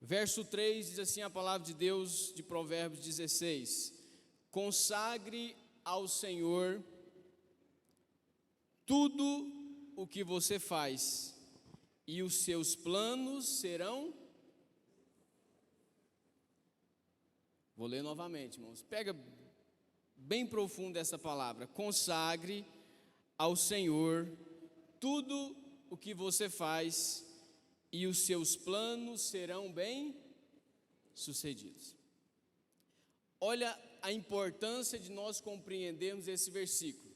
Verso 3 diz assim a palavra de Deus de Provérbios 16: consagre ao Senhor tudo o que você faz, e os seus planos serão. Vou ler novamente, irmãos. Pega bem profundo essa palavra. Consagre ao Senhor tudo o que você faz, e os seus planos serão bem sucedidos. Olha a importância de nós compreendermos esse versículo,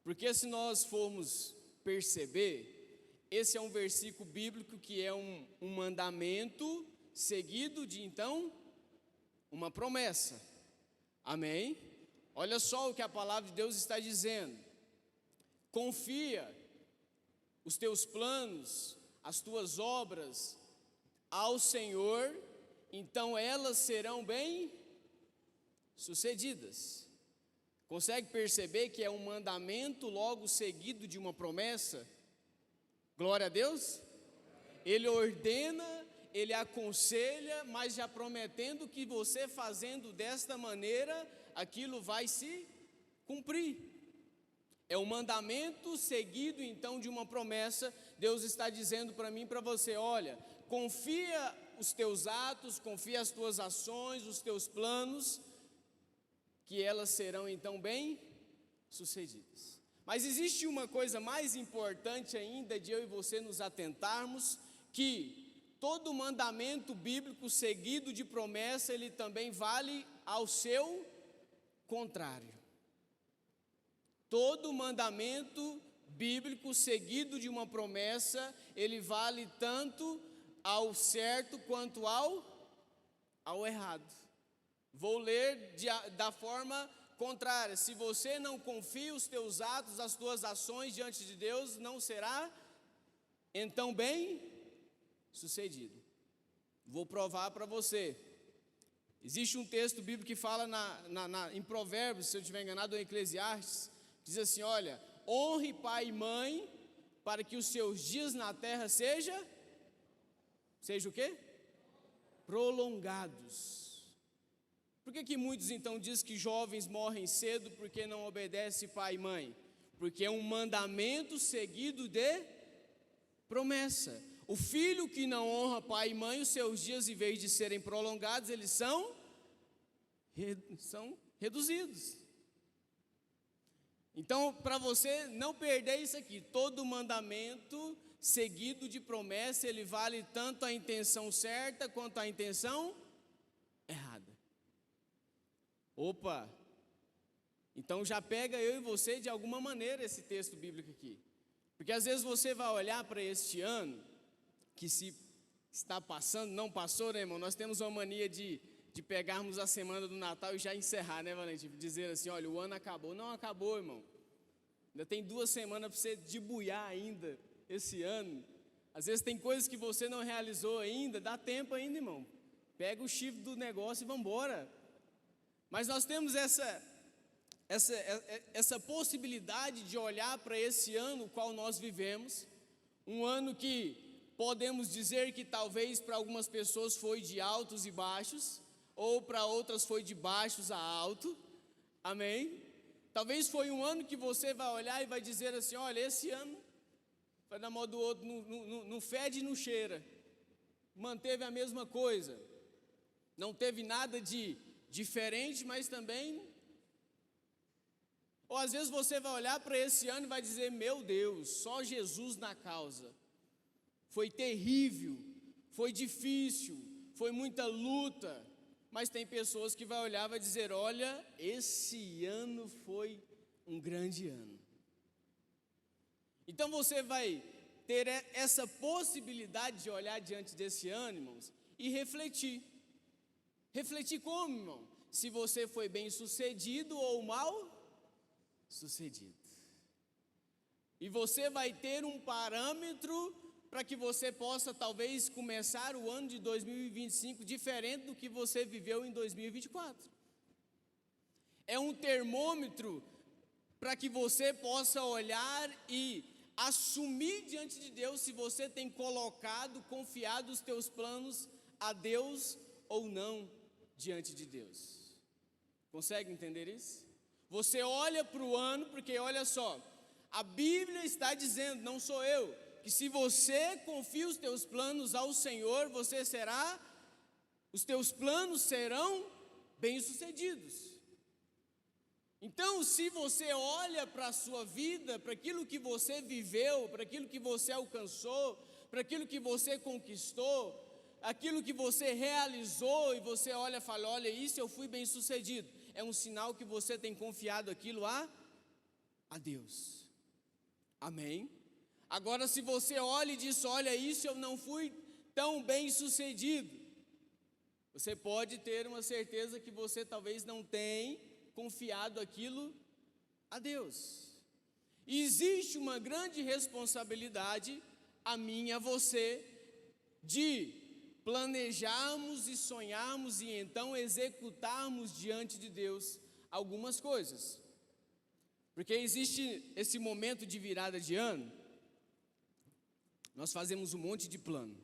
porque se nós formos perceber, esse é um versículo bíblico que é um mandamento seguido de então uma promessa. Amém? Olha só o que a palavra de Deus está dizendo: confia os teus planos, as tuas obras ao Senhor, então elas serão bem sucedidas. Consegue perceber que é um mandamento logo seguido de uma promessa? Glória a Deus. Ele ordena, ele aconselha, mas já prometendo que você fazendo desta maneira, aquilo vai se cumprir. É um mandamento seguido então de uma promessa. Deus está dizendo para mim e para você: olha, confia os teus atos, confia as tuas ações, os teus planos, que elas serão então bem sucedidas. Mas existe uma coisa mais importante ainda de eu e você nos atentarmos, que todo mandamento bíblico seguido de promessa, ele também vale ao seu contrário. Todo mandamento bíblico seguido de uma promessa, ele vale tanto ao certo quanto ao errado. Vou ler da forma contrária: se você não confia os teus atos, as tuas ações diante de Deus, não será então bem sucedido. Vou provar para você. Existe um texto bíblico que fala em Provérbios, se eu estiver enganado, ou em Eclesiastes, diz assim: olha, honre pai e mãe, para que os seus dias na terra sejam o quê? Prolongados. Por que muitos então dizem que jovens morrem cedo porque não obedecem pai e mãe? Porque é um mandamento seguido de promessa. O filho que não honra pai e mãe, os seus dias, em vez de serem prolongados, eles são reduzidos. Então, para você não perder isso aqui, todo mandamento seguido de promessa, ele vale tanto a intenção certa quanto a intenção errada. Opa! Então já pega eu e você de alguma maneira esse texto bíblico aqui. Porque às vezes você vai olhar para este ano, que se está passando, não passou, né, irmão? Nós temos uma mania de pegarmos a semana do Natal e já encerrar, né, Valente? Dizer assim: olha, o ano acabou. Não acabou, irmão. Ainda tem 2 semanas para você debuiar ainda esse ano. Às vezes tem coisas que você não realizou ainda, dá tempo ainda, irmão. Pega o chifre do negócio e vamos embora. Mas nós temos essa possibilidade de olhar para esse ano qual nós vivemos, um ano que podemos dizer que talvez para algumas pessoas foi de altos e baixos, ou para outras foi de baixos a alto, amém? Talvez foi um ano que você vai olhar e vai dizer assim: olha, esse ano, vai dar mal do outro, não fede e não cheira, manteve a mesma coisa, não teve nada de diferente, mas também. Ou às vezes você vai olhar para esse ano e vai dizer: meu Deus, só Jesus na causa. Foi terrível, foi difícil, foi muita luta. Mas tem pessoas que vai olhar e vai dizer: olha, esse ano foi um grande ano. Então você vai ter essa possibilidade de olhar diante desse ano, irmãos, e refletir. Refletir como, irmão? Se você foi bem sucedido ou mal sucedido. E você vai ter um parâmetro para que você possa talvez começar o ano de 2025 diferente do que você viveu em 2024. É um termômetro para que você possa olhar e assumir diante de Deus se você tem colocado, confiado os teus planos a Deus ou não diante de Deus. Consegue entender isso? Você olha para o ano, porque olha só, a Bíblia está dizendo, não sou eu, que se você confia os teus planos ao Senhor, os teus planos serão bem-sucedidos. Então, se você olha para a sua vida, para aquilo que você viveu, para aquilo que você alcançou, para aquilo que você conquistou, aquilo que você realizou, e você olha e fala, olha, isso eu fui bem-sucedido, é um sinal que você tem confiado aquilo a Deus. Amém? Agora, se você olha e diz, olha, isso eu não fui tão bem-sucedido, você pode ter uma certeza que você talvez não tenha confiado aquilo a Deus. E existe uma grande responsabilidade, a mim e a você, de planejarmos e sonharmos e então executarmos diante de Deus algumas coisas. Porque existe esse momento de virada de ano, nós fazemos um monte de plano,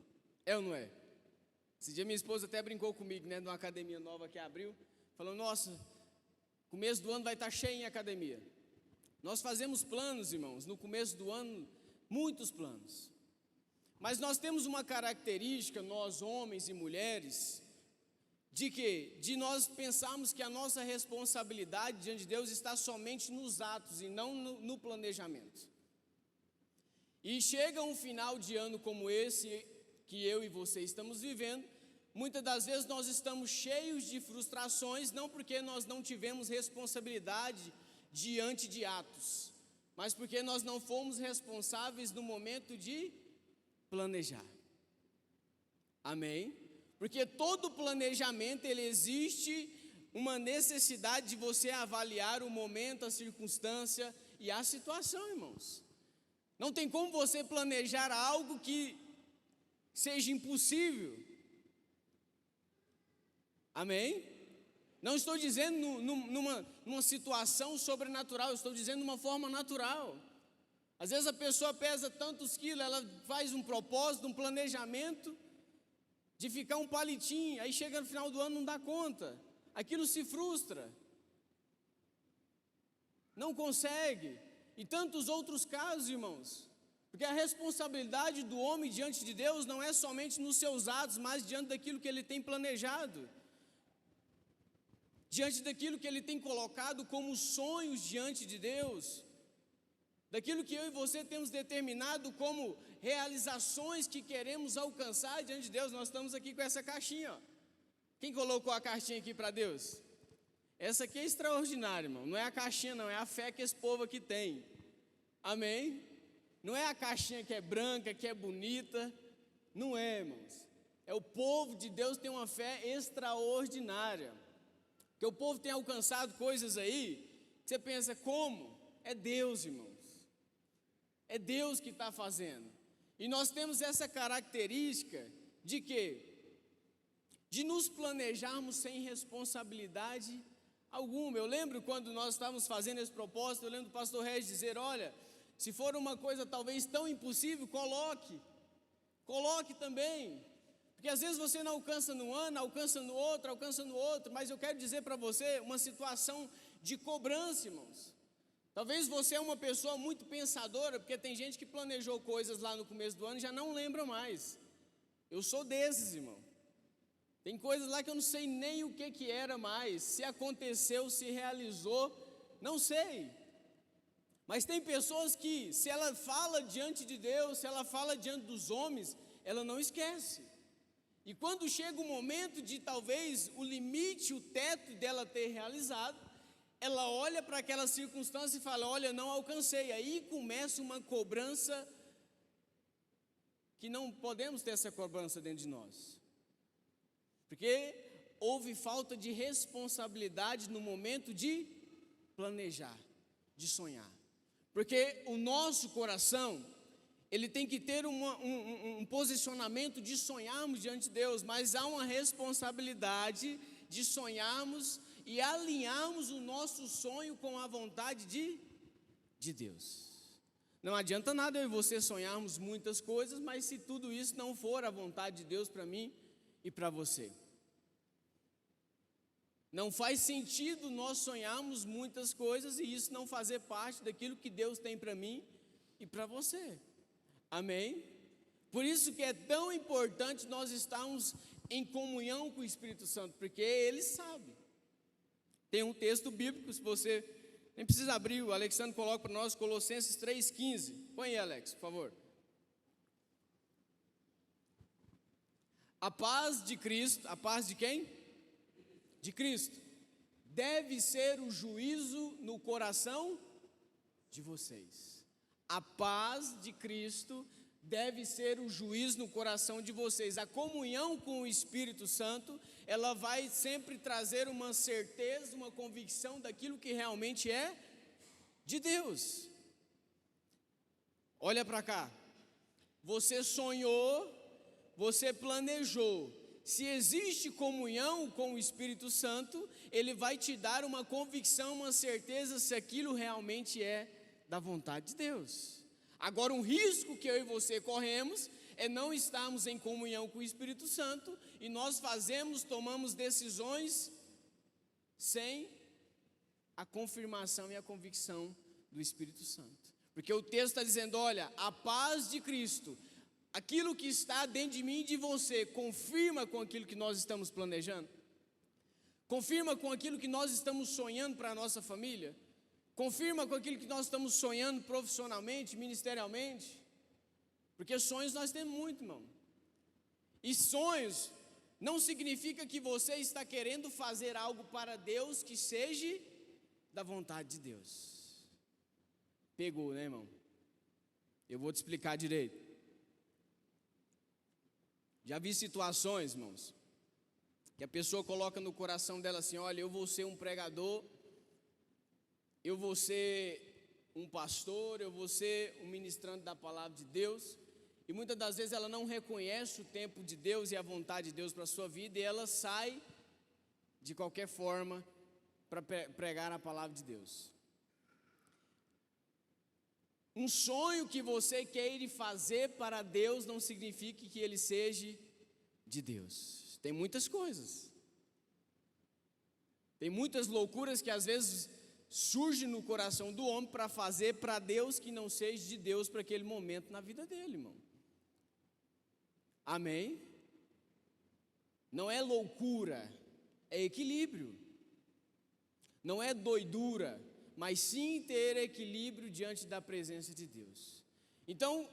é ou não é? Esse dia minha esposa até brincou comigo, né, numa academia nova que abriu, falou, nossa, começo do ano vai estar cheio em academia. Nós fazemos planos, irmãos, no começo do ano, muitos planos. Mas nós temos uma característica, nós homens e mulheres, de quê? De nós pensarmos que a nossa responsabilidade diante de Deus está somente nos atos e não no planejamento. E chega um final de ano como esse, que eu e você estamos vivendo, muitas das vezes nós estamos cheios de frustrações, não porque nós não tivemos responsabilidade diante de atos, mas porque nós não fomos responsáveis no momento de planejar. Amém? Porque todo planejamento, ele existe uma necessidade de você avaliar o momento, a circunstância e a situação, irmãos. Não tem como você planejar algo que seja impossível. Amém? Não estou dizendo numa situação sobrenatural, estou dizendo de uma forma natural. Às vezes a pessoa pesa tantos quilos, ela faz um propósito, um planejamento de ficar um palitinho, aí chega no final do ano não dá conta, aquilo se frustra, não consegue, e tantos outros casos, irmãos, porque a responsabilidade do homem diante de Deus não é somente nos seus atos, mas diante daquilo que ele tem planejado, diante daquilo que ele tem colocado como sonhos diante de Deus, daquilo que eu e você temos determinado como realizações que queremos alcançar diante de Deus. Nós estamos aqui com essa caixinha, ó. Quem colocou a caixinha aqui para Deus? Essa aqui é extraordinária, irmão. Não é a caixinha não, é a fé que esse povo aqui tem. Amém? Não é a caixinha que é branca, que é bonita. Não é, irmãos. É o povo de Deus que tem uma fé extraordinária. Porque o povo tem alcançado coisas aí, que você pensa, como? É Deus, irmãos. É Deus que está fazendo. E nós temos essa característica de quê? De nos planejarmos sem responsabilidade alguma. Eu lembro quando nós estávamos fazendo esse propósito, eu lembro do pastor Regis dizer, olha, se for uma coisa talvez tão impossível, coloque também. Porque às vezes você não alcança no ano, alcança no outro, mas eu quero dizer para você uma situação de cobrança, irmãos. Talvez você é uma pessoa muito pensadora, porque tem gente que planejou coisas lá no começo do ano e já não lembra mais. Eu sou desses, irmão. Tem coisas lá que eu não sei nem o que era mais, se aconteceu, se realizou, não sei. Mas tem pessoas que, se ela fala diante de Deus, se ela fala diante dos homens, ela não esquece. E quando chega o momento de talvez o limite, o teto dela ter realizado, ela olha para aquela circunstância e fala, olha, não alcancei. Aí começa uma cobrança, que não podemos ter essa cobrança dentro de nós. Porque houve falta de responsabilidade no momento de planejar, de sonhar. Porque o nosso coração, ele tem que ter um posicionamento de sonharmos diante de Deus, mas há uma responsabilidade de sonharmos e alinharmos o nosso sonho com a vontade de Deus. Não adianta nada eu e você sonharmos muitas coisas, mas se tudo isso não for a vontade de Deus para mim e para você. Não faz sentido nós sonharmos muitas coisas e isso não fazer parte daquilo que Deus tem para mim e para você. Amém? Por isso que é tão importante nós estarmos em comunhão com o Espírito Santo, porque Ele sabe. Tem um texto bíblico, se você nem precisa abrir, o Alexandre coloca para nós Colossenses 3,15. Põe aí, Alex, por favor. A paz de Cristo, a paz de quem? De Cristo, deve ser o juízo no coração de vocês. A paz de Cristo deve ser o juízo no coração de vocês. A comunhão com o Espírito Santo, ela vai sempre trazer uma certeza, uma convicção daquilo que realmente é de Deus. Olha para cá, você sonhou, você planejou. Se existe comunhão com o Espírito Santo, Ele vai te dar uma convicção, uma certeza se aquilo realmente é da vontade de Deus. Agora, um risco que eu e você corremos é não estarmos em comunhão com o Espírito Santo e nós tomamos decisões sem a confirmação e a convicção do Espírito Santo. Porque o texto está dizendo, olha, a paz de Cristo, aquilo que está dentro de mim e de você, confirma com aquilo que nós estamos planejando? Confirma com aquilo que nós estamos sonhando para a nossa família? Confirma com aquilo que nós estamos sonhando profissionalmente, ministerialmente? Porque sonhos nós temos muito, irmão. E sonhos não significa que você está querendo fazer algo para Deus que seja da vontade de Deus. Pegou, né, irmão? Eu vou te explicar direito. Já vi situações, irmãos, que a pessoa coloca no coração dela assim, olha, eu vou ser um pregador, eu vou ser um pastor, eu vou ser um ministrante da palavra de Deus, e muitas das vezes ela não reconhece o tempo de Deus e a vontade de Deus para a sua vida, e ela sai de qualquer forma para pregar a palavra de Deus. Um sonho que você queira fazer para Deus não significa que ele seja de Deus. Tem muitas coisas. Tem muitas loucuras que às vezes surgem no coração do homem para fazer para Deus que não seja de Deus para aquele momento na vida dele, irmão. Amém? Não é loucura, é equilíbrio. Não é doidura, mas sim ter equilíbrio diante da presença de Deus. Então,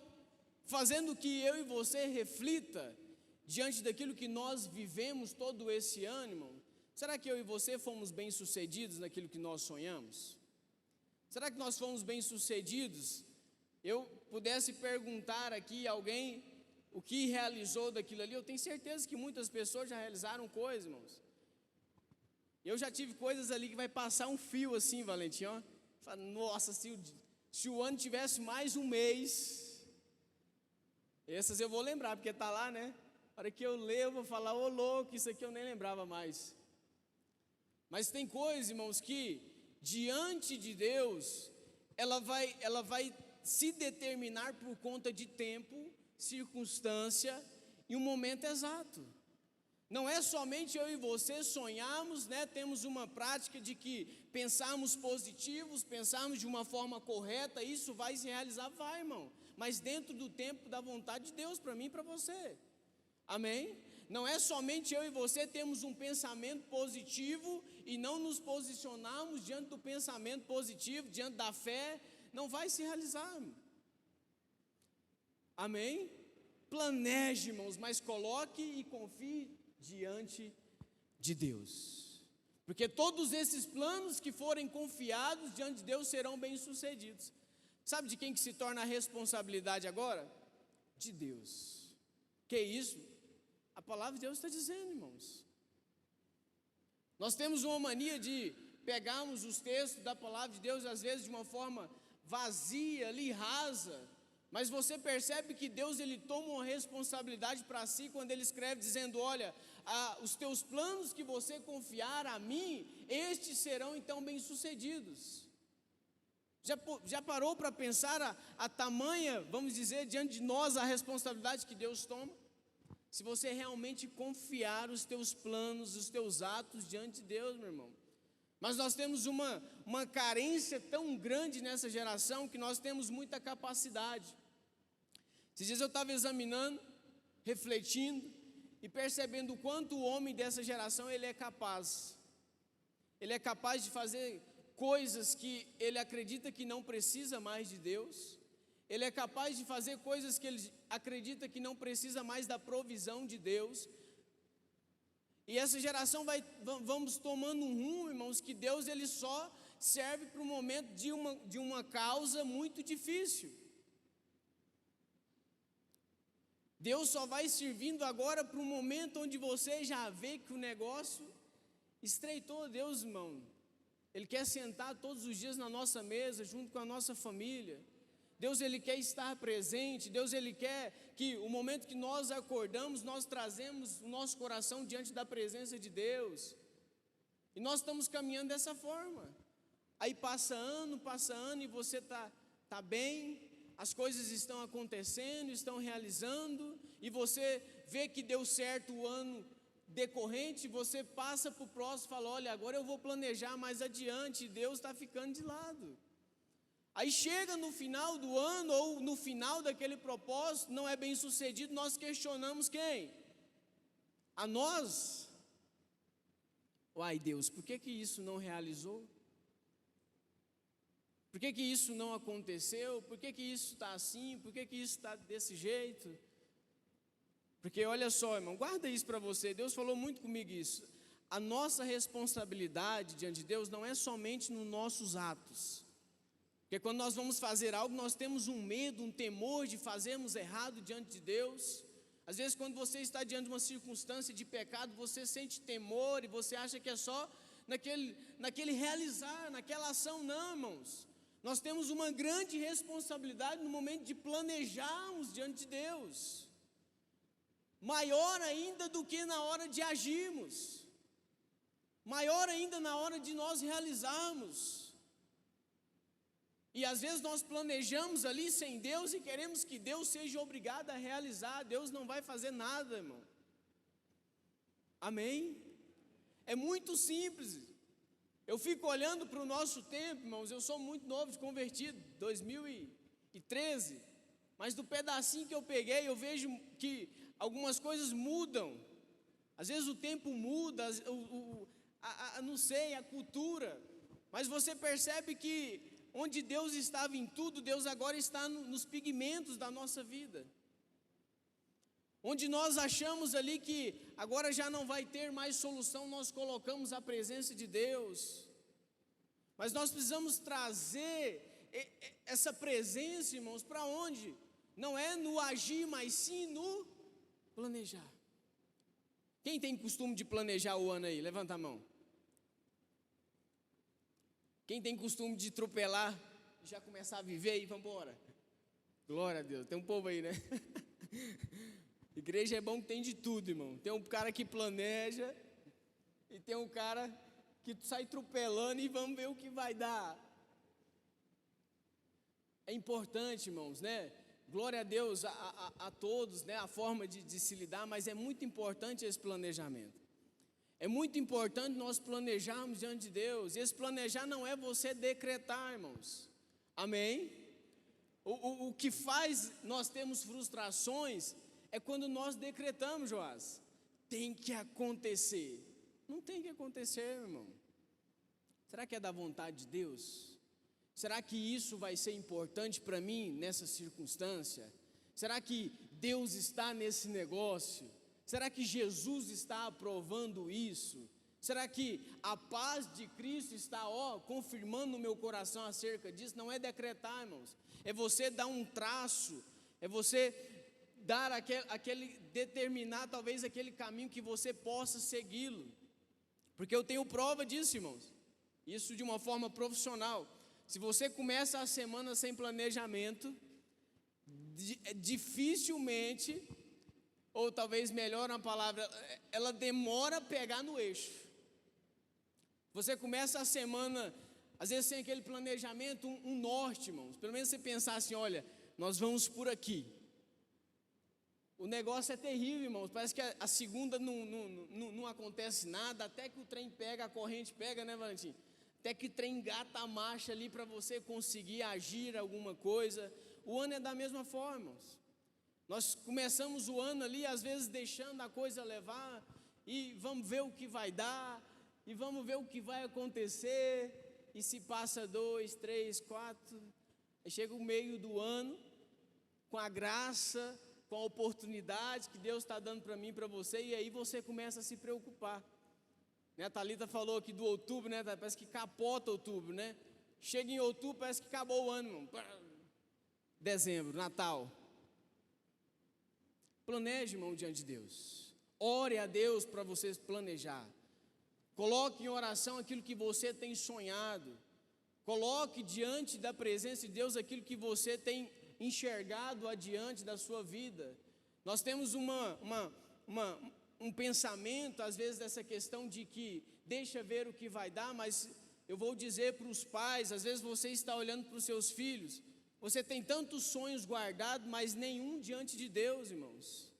fazendo que eu e você reflita diante daquilo que nós vivemos todo esse ano, irmão, será que eu e você fomos bem-sucedidos naquilo que nós sonhamos? Será que nós fomos bem-sucedidos? Eu pudesse perguntar aqui a alguém o que realizou daquilo ali, eu tenho certeza que muitas pessoas já realizaram coisas, irmãos. Eu já tive coisas ali que vai passar um fio assim, Valentim, ó. Fala, nossa, se o ano tivesse mais um mês, essas eu vou lembrar, porque está lá, né? Na hora que eu ler, eu vou falar, ô louco, isso aqui eu nem lembrava mais. Mas tem coisas, irmãos, que diante de Deus, ela vai se determinar por conta de tempo, circunstância e um momento exato. Não é somente eu e você sonharmos, né? Temos uma prática de que pensarmos positivos, pensarmos de uma forma correta, isso vai se realizar, vai, irmão. Mas dentro do tempo da vontade de Deus para mim e para você. Amém? Não é somente eu e você temos um pensamento positivo e não nos posicionarmos diante do pensamento positivo, diante da fé, não vai se realizar. Amém? Planeje, irmãos, mas coloque e confie diante de Deus, porque todos esses planos que forem confiados diante de Deus serão bem-sucedidos. Sabe de quem que se torna a responsabilidade agora? De Deus. Que isso? A palavra de Deus está dizendo, irmãos. Nós temos uma mania de pegarmos os textos da palavra de Deus às vezes de uma forma vazia, ali rasa, mas você percebe que Deus ele toma uma responsabilidade para si quando ele escreve dizendo, olha, os teus planos que você confiar a mim, estes serão então bem-sucedidos. Já parou para pensar a tamanha, vamos dizer, diante de nós a responsabilidade que Deus toma? se você realmente confiar os teus planos, os teus atos diante de Deus, meu irmão. Mas nós temos uma carência tão grande nessa geração que nós temos muita capacidade. Esses dias eu estava examinando, refletindo e percebendo o quanto o homem dessa geração ele é capaz. Ele é capaz de fazer coisas que ele acredita que não precisa mais de Deus. Ele é capaz de fazer coisas que ele acredita que não precisa mais da provisão de Deus. E essa geração vamos tomando um rumo, irmãos, que Deus ele só serve para o momento de uma causa muito difícil. Deus só vai servindo agora para um momento onde você já vê que o negócio estreitou. Deus, irmão, Ele quer sentar todos os dias na nossa mesa, junto com a nossa família. Deus, Ele quer estar presente. Deus, Ele quer que o momento que nós acordamos, nós trazemos o nosso coração diante da presença de Deus. E nós estamos caminhando dessa forma. Aí passa ano e você tá bem, as coisas estão acontecendo, estão realizando, e você vê que deu certo o ano decorrente, você passa para o próximo e fala, olha, agora eu vou planejar mais adiante, e Deus está ficando de lado. Aí chega no final do ano, ou no final daquele propósito, não é bem sucedido, nós questionamos quem? A nós. Uai, Deus, por que isso não realizou? Por que isso não aconteceu? Por que isso está assim? Por que isso está desse jeito? Porque olha só, irmão, guarda isso para você, Deus falou muito comigo isso. A nossa responsabilidade diante de Deus não é somente nos nossos atos. Porque quando nós vamos fazer algo, nós temos um medo, um temor de fazermos errado diante de Deus. Às vezes quando você está diante de uma circunstância de pecado, você sente temor e você acha que é só naquele realizar, naquela ação. Não, irmãos, nós temos uma grande responsabilidade no momento de planejarmos diante de Deus, maior ainda do que na hora de agirmos, maior ainda na hora de nós realizarmos. E às vezes nós planejamos ali sem Deus e queremos que Deus seja obrigado a realizar. Deus não vai fazer nada, irmão. Amém? É muito simples. Eu fico olhando para o nosso tempo, irmãos, eu sou muito novo de convertido, 2013, mas do pedacinho que eu peguei, eu vejo que algumas coisas mudam. Às vezes o tempo muda, não sei, a cultura, mas você percebe que onde Deus estava em tudo, Deus agora está nos pigmentos da nossa vida. Onde nós achamos ali que agora já não vai ter mais solução, nós colocamos a presença de Deus. Mas nós precisamos trazer essa presença, irmãos, para onde? Não é no agir, mas sim no planejar. Quem tem costume de planejar o ano aí? Levanta a mão. Quem tem costume de atropelar, já começar a viver e vamos embora? Glória a Deus, tem um povo aí, né? Igreja é bom que tem de tudo, irmão. Tem um cara que planeja e tem um cara que sai atropelando e vamos ver o que vai dar. É importante, irmãos, né? Glória a Deus a todos, né? A forma de se lidar, mas é muito importante esse planejamento. É muito importante nós planejarmos diante de Deus. E esse planejar não é você decretar, irmãos. Amém? O que faz nós termos frustrações é quando nós decretamos, Joás. Tem que acontecer. Não tem que acontecer, irmão. Será que é da vontade de Deus? Será que isso vai ser importante para mim nessa circunstância? Será que Deus está nesse negócio? Será que Jesus está aprovando isso? Será que a paz de Cristo está confirmando no meu coração acerca disso? Não é decretar, irmãos. É você dar um traço, é você dar determinar talvez aquele caminho que você possa segui-lo. Porque eu tenho prova disso, irmãos. Isso de uma forma profissional. Se você começa a semana sem planejamento, dificilmente, ou talvez melhor a palavra, ela demora a pegar no eixo. Você começa a semana, às vezes sem aquele planejamento, um norte, irmãos. Pelo menos você pensar assim, olha, nós vamos por aqui. o negócio é terrível, irmãos. Parece que a segunda não acontece nada, até que o trem pega, a corrente pega, né, Valentim? Até que o trem engata a marcha ali para você conseguir agir alguma coisa. O ano é da mesma forma, irmãos. Nós começamos o ano ali, às vezes deixando a coisa levar, e vamos ver o que vai dar, e vamos ver o que vai acontecer, e se passa 2, 3, 4, aí chega o meio do ano, com a graça, com a oportunidade que Deus está dando para mim e para você, e aí você começa a se preocupar. Né, a Thalita falou aqui do outubro, né? Parece que capota outubro, né? Chega em outubro, parece que acabou o ano, irmão. Dezembro, Natal. Planeje, irmão, diante de Deus. Ore a Deus para você planejar. Coloque em oração aquilo que você tem sonhado. Coloque diante da presença de Deus aquilo que você tem enxergado adiante da sua vida. Nós temos um pensamento, às vezes, dessa questão de que deixa ver o que vai dar, mas eu vou dizer para os pais, às vezes você está olhando para os seus filhos, você tem tantos sonhos guardados, mas nenhum diante de Deus, irmãos.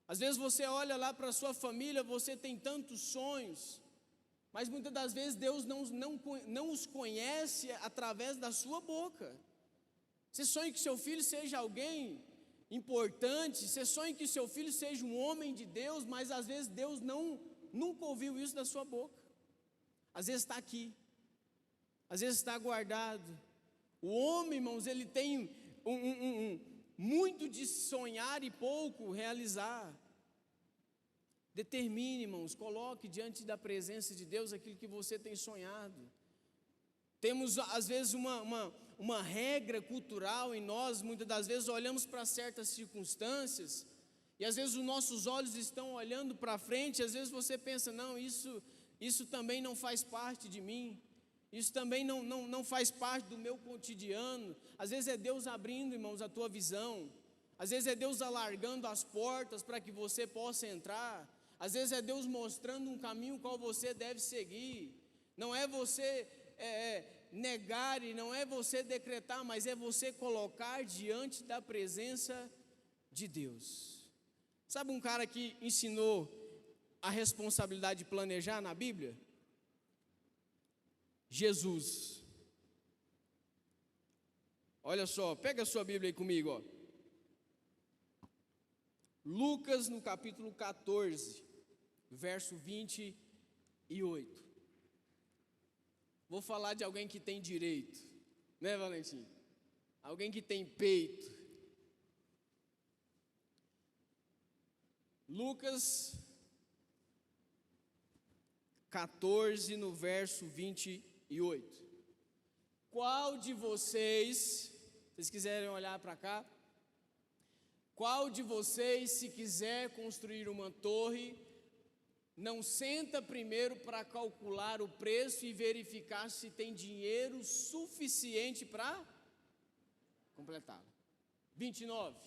Às vezes você olha lá para a sua família, você tem tantos sonhos, mas muitas das vezes Deus não os conhece através da sua boca. Você sonha que seu filho seja alguém importante, você sonha que seu filho seja um homem de Deus, mas às vezes Deus nunca ouviu isso da sua boca. Às vezes está aqui, às vezes está guardado. O homem, irmãos, ele tem muito de sonhar e pouco realizar. Determine, irmãos, coloque diante da presença de Deus aquilo que você tem sonhado. Temos, às vezes, uma regra cultural em nós, muitas das vezes olhamos para certas circunstâncias, e às vezes os nossos olhos estão olhando para frente, às vezes você pensa, não, isso também não faz parte de mim, isso também não faz parte do meu cotidiano. Às vezes é Deus abrindo, irmãos, a tua visão, às vezes é Deus alargando as portas para que você possa entrar, às vezes é Deus mostrando um caminho qual você deve seguir. Não é você negar e não é você decretar, mas é você colocar diante da presença de Deus. Sabe um cara que ensinou a responsabilidade de planejar na Bíblia? Jesus. Olha só, pega a sua Bíblia aí comigo, ó. Lucas no capítulo 14, verso 28. Vou falar de alguém que tem direito, né, Valentim? Alguém que tem peito. Lucas 14, no verso 28. Qual de vocês, se vocês quiserem olhar para cá, qual de vocês, se quiser construir uma torre, não senta primeiro para calcular o preço e verificar se tem dinheiro suficiente para completá-la? 29.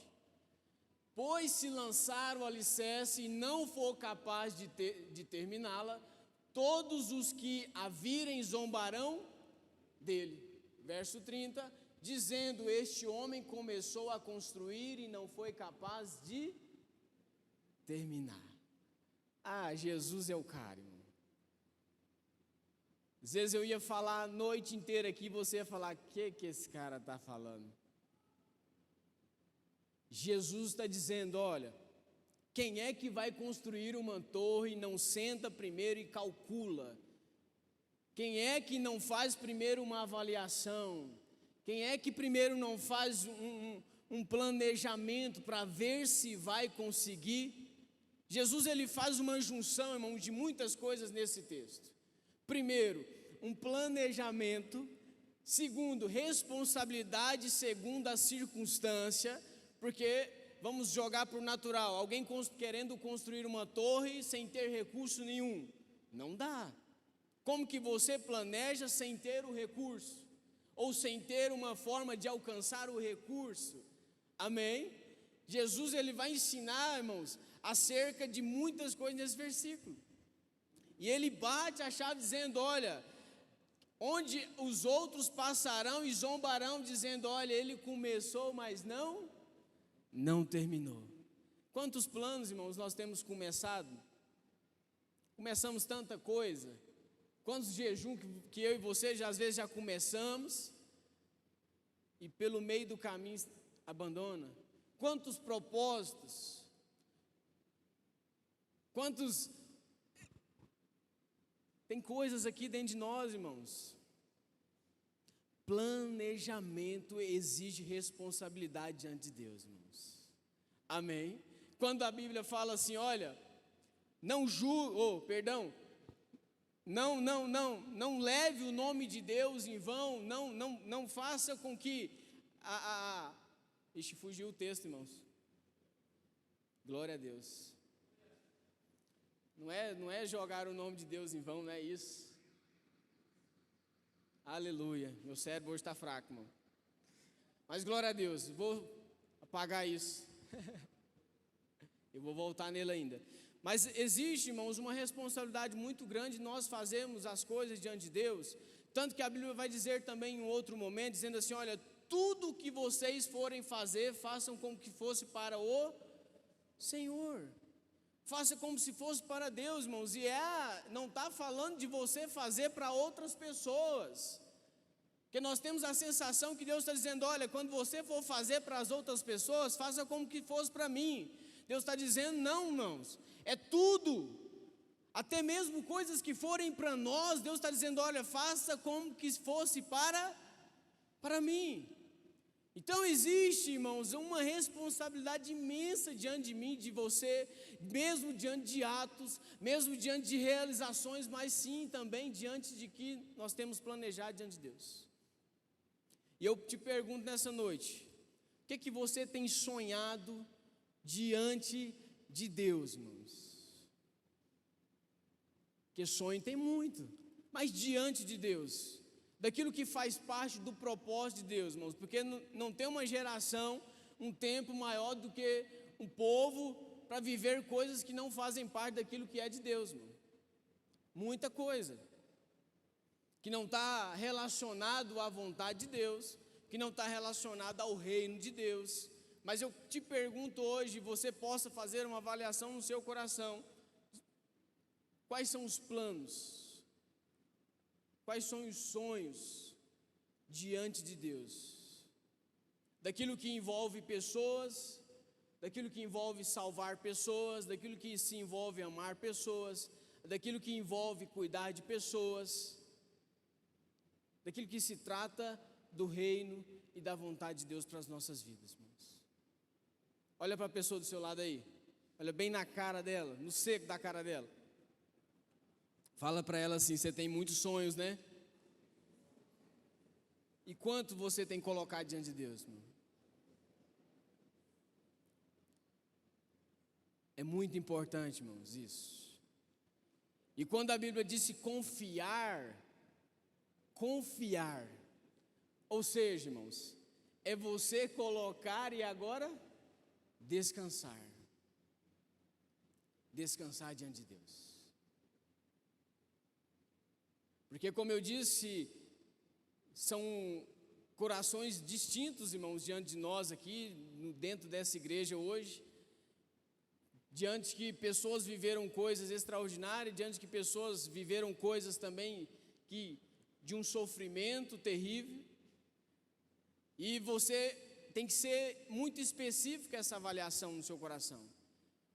Pois se lançar o alicerce e não for capaz de terminá-la, todos os que a virem zombarão dele. Verso 30, dizendo, este homem começou a construir e não foi capaz de terminar. Ah, Jesus é o cara, irmão. Às vezes eu ia falar a noite inteira aqui, você ia falar, o que esse cara está falando? Jesus está dizendo, olha, quem é que vai construir uma torre e não senta primeiro e calcula? Quem é que não faz primeiro uma avaliação? Quem é que primeiro não faz um planejamento para ver se vai conseguir? Jesus, ele faz uma junção, irmão, de muitas coisas nesse texto. Primeiro, um planejamento. Segundo, responsabilidade segundo a circunstância, porque vamos jogar para o natural, alguém querendo construir uma torre sem ter recurso nenhum, não dá. Como que você planeja sem ter o recurso? Ou sem ter uma forma de alcançar o recurso? Amém? Jesus, ele vai ensinar, irmãos, acerca de muitas coisas nesse versículo. E ele bate a chave dizendo, olha, onde os outros passarão e zombarão, dizendo, olha, ele começou, mas não terminou. Quantos planos, irmãos, nós temos começado? Começamos tanta coisa. Quantos jejum que eu e você às vezes já começamos e pelo meio do caminho abandona? Quantos propósitos? Quantos... Tem coisas aqui dentro de nós, irmãos. Planejamento exige responsabilidade diante de Deus, irmãos. Amém? Quando a Bíblia fala assim, olha, não leve o nome de Deus em vão, não faça com que Ixi, fugiu o texto, irmãos. Glória a Deus. Não é jogar o nome de Deus em vão, não é isso. Aleluia. Meu cérebro hoje está fraco, irmão. Mas glória a Deus, vou apagar isso. Eu vou voltar nele ainda. Mas existe, irmãos, uma responsabilidade muito grande nós fazermos as coisas diante de Deus. Tanto que a Bíblia vai dizer também em outro momento, dizendo assim, olha, tudo o que vocês forem fazer, façam como que fosse para o Senhor. Faça como se fosse para Deus, irmãos. E não está falando de você fazer para outras pessoas. Porque nós temos a sensação que Deus está dizendo, olha, quando você for fazer para as outras pessoas, faça como que fosse para mim. Deus está dizendo, não, irmãos, é tudo. Até mesmo coisas que forem para nós, Deus está dizendo, olha, faça como que fosse para mim. Então existe, irmãos, uma responsabilidade imensa diante de mim, de você, mesmo diante de atos, mesmo diante de realizações, mas sim também diante de que nós temos planejado diante de Deus. E eu te pergunto nessa noite, o que você tem sonhado diante de Deus, irmãos? Porque sonho tem muito, mas diante de Deus, daquilo que faz parte do propósito de Deus, irmãos, porque não tem uma geração, um tempo maior do que um povo para viver coisas que não fazem parte daquilo que é de Deus, irmão. Muita coisa que não está relacionado à vontade de Deus, que não está relacionado ao reino de Deus. Mas eu te pergunto hoje, você possa fazer uma avaliação no seu coração, quais são os planos? Quais são os sonhos diante de Deus? Daquilo que envolve pessoas, daquilo que envolve salvar pessoas, daquilo que se envolve amar pessoas, daquilo que envolve cuidar de pessoas, daquilo que se trata do reino e da vontade de Deus para as nossas vidas, irmãos. Olha para a pessoa do seu lado aí, olha bem na cara dela, no seco da cara dela. Fala para ela assim, você tem muitos sonhos, né? E quanto você tem colocado diante de Deus, irmão? É muito importante, irmãos, isso. E quando a Bíblia disse confiar, ou seja, irmãos, é você colocar e agora descansar diante de Deus. Porque, como eu disse, são corações distintos, irmãos, diante de nós aqui, dentro dessa igreja hoje, diante que pessoas viveram coisas extraordinárias, diante que pessoas viveram coisas também de um sofrimento terrível, e você tem que ser muito específico essa avaliação no seu coração,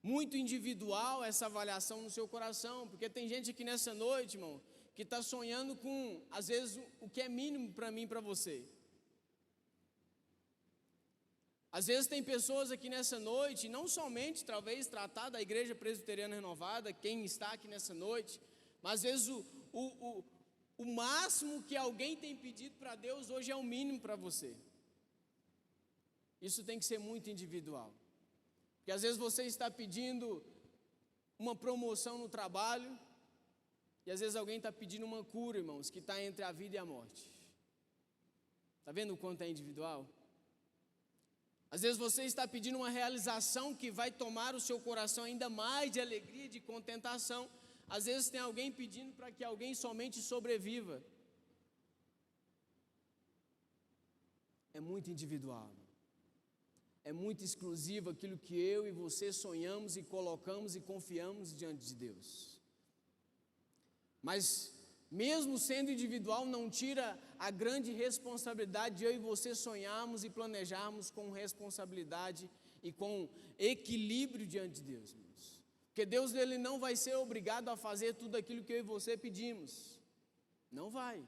muito individual essa avaliação no seu coração, porque tem gente aqui nessa noite, irmão, que está sonhando com, às vezes, o que é mínimo para mim e para você. Às vezes tem pessoas aqui nessa noite, não somente, talvez, tratar da Igreja Presbiteriana Renovada, quem está aqui nessa noite, mas às vezes o máximo que alguém tem pedido para Deus hoje é o mínimo para você. Isso tem que ser muito individual. Porque às vezes você está pedindo uma promoção no trabalho, e às vezes alguém está pedindo uma cura, irmãos, que está entre a vida e a morte. Está vendo o quanto é individual? Às vezes você está pedindo uma realização que vai tomar o seu coração ainda mais de alegria, de contentação. Às vezes tem alguém pedindo para que alguém somente sobreviva. É muito individual. é muito exclusivo aquilo que eu e você sonhamos e colocamos e confiamos diante de Deus. Mas, mesmo sendo individual, não tira a grande responsabilidade de eu e você sonharmos e planejarmos com responsabilidade e com equilíbrio diante de Deus, irmãos. Porque Deus, ele não vai ser obrigado a fazer tudo aquilo que eu e você pedimos. Não vai.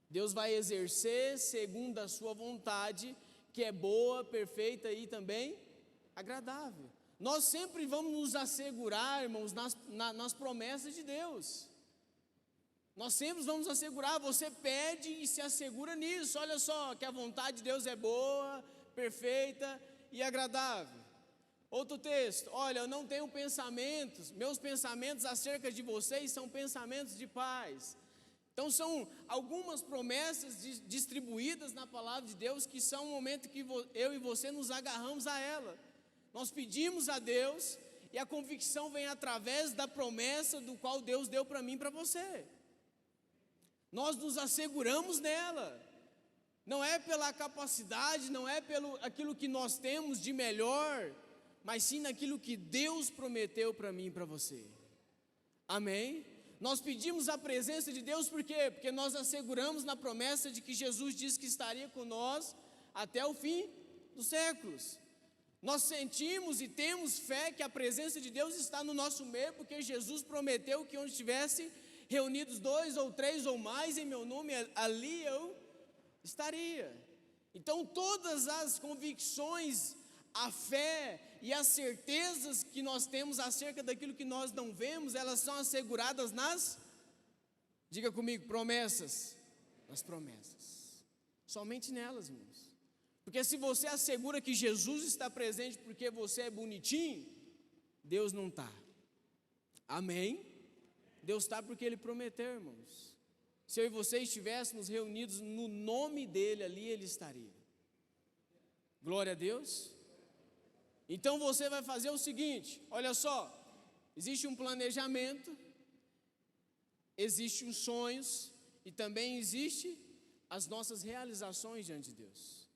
Deus vai exercer segundo a sua vontade, que é boa, perfeita e também agradável. Nós sempre vamos nos assegurar, irmãos, nas promessas de Deus. Nós sempre vamos assegurar, você pede e se assegura nisso. Olha só, que a vontade de Deus é boa, perfeita e agradável. Outro texto, olha, eu não tenho pensamentos, meus pensamentos acerca de vocês são pensamentos de paz. Então são algumas promessas distribuídas na palavra de Deus, que são o momento que eu e você nos agarramos a ela. Nós pedimos a Deus e a convicção vem através da promessa do qual Deus deu para mim e para você. Nós nos asseguramos nela, não é pela capacidade, não é pelo aquilo que nós temos de melhor, mas sim naquilo que Deus prometeu para mim e para você. Amém? Nós pedimos a presença de Deus por quê? Porque nós asseguramos na promessa de que Jesus disse que estaria com nós até o fim dos séculos. Nós sentimos e temos fé que a presença de Deus está no nosso meio, porque Jesus prometeu que onde estivesse reunidos 2 ou 3 ou mais em meu nome, ali eu estaria. Então todas as convicções, a fé e as certezas que nós temos acerca daquilo que nós não vemos, elas são asseguradas diga comigo, promessas, nas promessas, somente nelas, irmãos. Porque se você assegura que Jesus está presente porque você é bonitinho, Deus não está. Amém? Deus está porque Ele prometeu, irmãos. Se eu e você estivéssemos reunidos no nome dEle, ali Ele estaria. Glória a Deus. Então você vai fazer o seguinte, olha só, existe um planejamento, existem os sonhos e também existe as nossas realizações diante de Deus.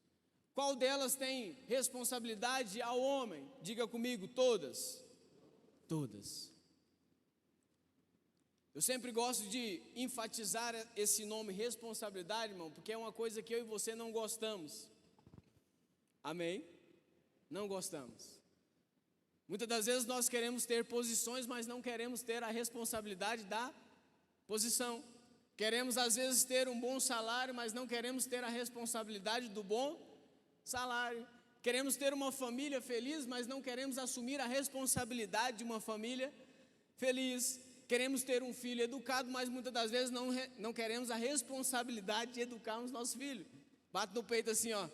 Qual delas tem responsabilidade ao homem? Diga comigo, todas. Todas. Eu sempre gosto de enfatizar esse nome responsabilidade, irmão, porque é uma coisa que eu e você não gostamos. Amém? Não gostamos. Muitas das vezes nós queremos ter posições, mas não queremos ter a responsabilidade da posição. Queremos às vezes ter um bom salário, mas não queremos ter a responsabilidade do bom salário. Queremos ter uma família feliz, mas não queremos assumir a responsabilidade de uma família feliz. Queremos ter um filho educado, mas muitas das vezes não queremos a responsabilidade de educarmos nosso filho. Bate no peito assim, ó.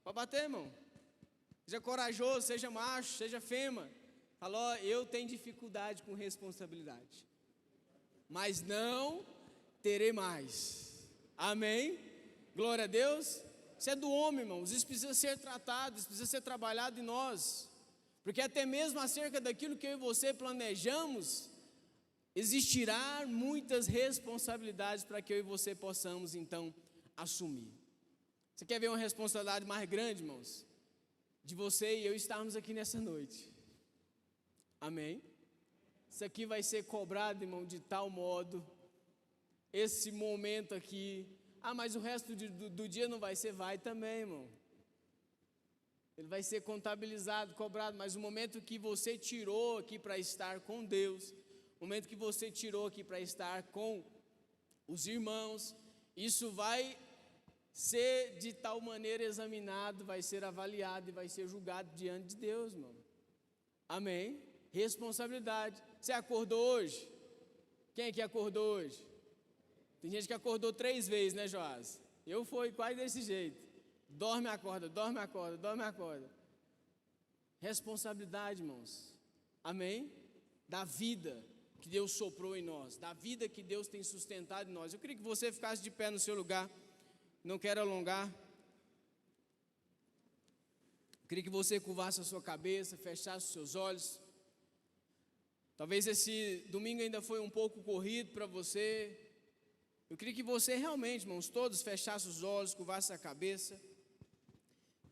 Pode bater, irmão. Seja corajoso, seja macho, seja fêmea. Fala, ó, eu tenho dificuldade com responsabilidade, mas não terei mais. Amém? Glória a Deus. Isso é do homem, irmãos. Isso precisa ser tratado, isso precisa ser trabalhado em nós. Porque até mesmo acerca daquilo que eu e você planejamos, existirá muitas responsabilidades para que eu e você possamos então assumir. Você quer ver uma responsabilidade mais grande, irmãos? De você e eu estarmos aqui nessa noite. Amém? Isso aqui vai ser cobrado, irmão, de tal modo. Esse momento aqui. Mas o resto do dia não vai ser? Vai também, irmão. Ele vai ser contabilizado, cobrado. Mas o momento que você tirou aqui para estar com Deus, o momento que você tirou aqui para estar com os irmãos, isso vai ser de tal maneira examinado, vai ser avaliado e vai ser julgado diante de Deus, irmão. Amém? Responsabilidade. Você acordou hoje? Quem que acordou hoje? Tem gente que acordou 3 vezes, né, Joás? Eu fui quase desse jeito. Dorme, acorda, dorme, acorda, dorme, acorda. Responsabilidade, irmãos. Amém? Da vida que Deus soprou em nós, da vida que Deus tem sustentado em nós. Eu queria que você ficasse de pé no seu lugar. Não quero alongar. Eu queria que você curvasse a sua cabeça, fechasse os seus olhos. Talvez esse domingo ainda foi um pouco corrido para você. Eu queria que você realmente, irmãos, todos fechassem os olhos, curvassem a cabeça.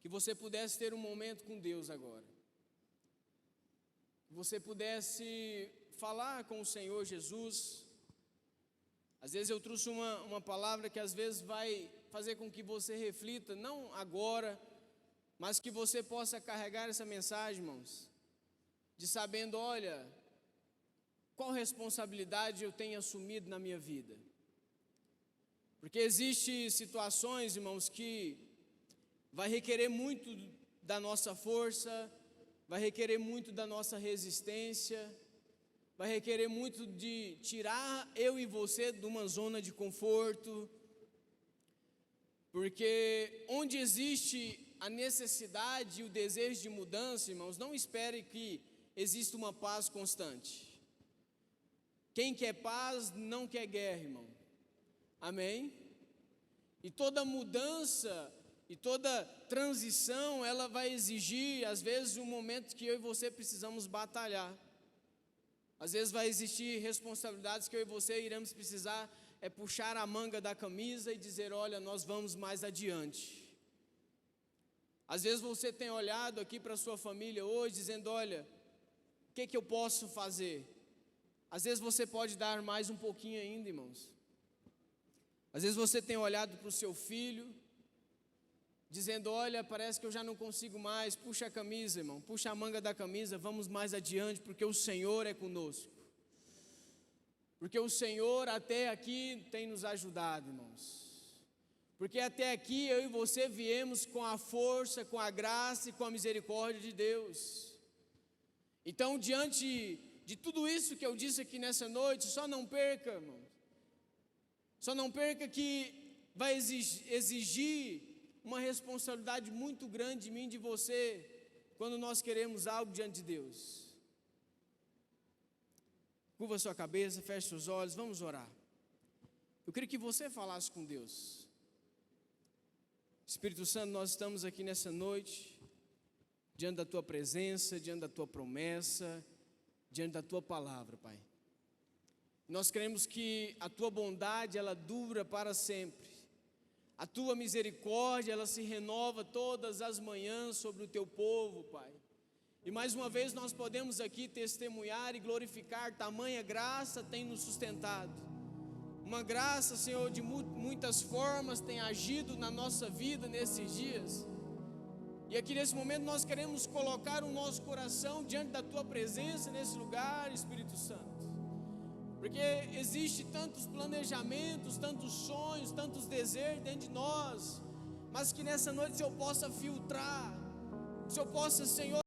que você pudesse ter um momento com Deus agora. Que você pudesse falar com o Senhor Jesus. Às vezes eu trouxe uma palavra que às vezes vai fazer com que você reflita, não agora, mas que você possa carregar essa mensagem, irmãos, de sabendo, olha, qual responsabilidade eu tenho assumido na minha vida. Porque existem situações, irmãos, que vai requerer muito da nossa força, vai requerer muito da nossa resistência, vai requerer muito de tirar eu e você de uma zona de conforto, porque onde existe a necessidade e o desejo de mudança, irmãos, não espere que exista uma paz constante. Quem quer paz não quer guerra, irmão. Amém? E toda mudança e toda transição, ela vai exigir, às vezes, um momento que eu e você precisamos batalhar. Às vezes vai existir responsabilidades que eu e você iremos precisar puxar a manga da camisa e dizer, olha, nós vamos mais adiante. Às vezes você tem olhado aqui para a sua família hoje, dizendo, olha, o que eu posso fazer? Às vezes você pode dar mais um pouquinho ainda, irmãos. Às vezes você tem olhado para o seu filho, dizendo, olha, parece que eu já não consigo mais, puxa a camisa, irmão, puxa a manga da camisa, vamos mais adiante, porque o Senhor é conosco. Porque o Senhor até aqui tem nos ajudado, irmãos. Porque até aqui eu e você viemos com a força, com a graça e com a misericórdia de Deus. Então, diante de tudo isso que eu disse aqui nessa noite, só não perca, irmão. Só não perca que vai exigir uma responsabilidade muito grande de mim e de você, quando nós queremos algo diante de Deus. Curva sua cabeça, feche seus olhos, vamos orar. Eu queria que você falasse com Deus. Espírito Santo, nós estamos aqui nessa noite, diante da Tua presença, diante da Tua promessa, diante da Tua palavra, Pai. Nós cremos que a Tua bondade, ela dura para sempre. A Tua misericórdia, ela se renova todas as manhãs sobre o Teu povo, Pai. E mais uma vez nós podemos aqui testemunhar e glorificar, tamanha graça tem nos sustentado. Uma graça, Senhor, de muitas formas tem agido na nossa vida nesses dias. E aqui nesse momento nós queremos colocar o nosso coração diante da Tua presença nesse lugar, Espírito Santo. Porque existe tantos planejamentos, tantos sonhos, tantos desejos dentro de nós, mas que nessa noite o Senhor possa filtrar, o Senhor possa, Senhor,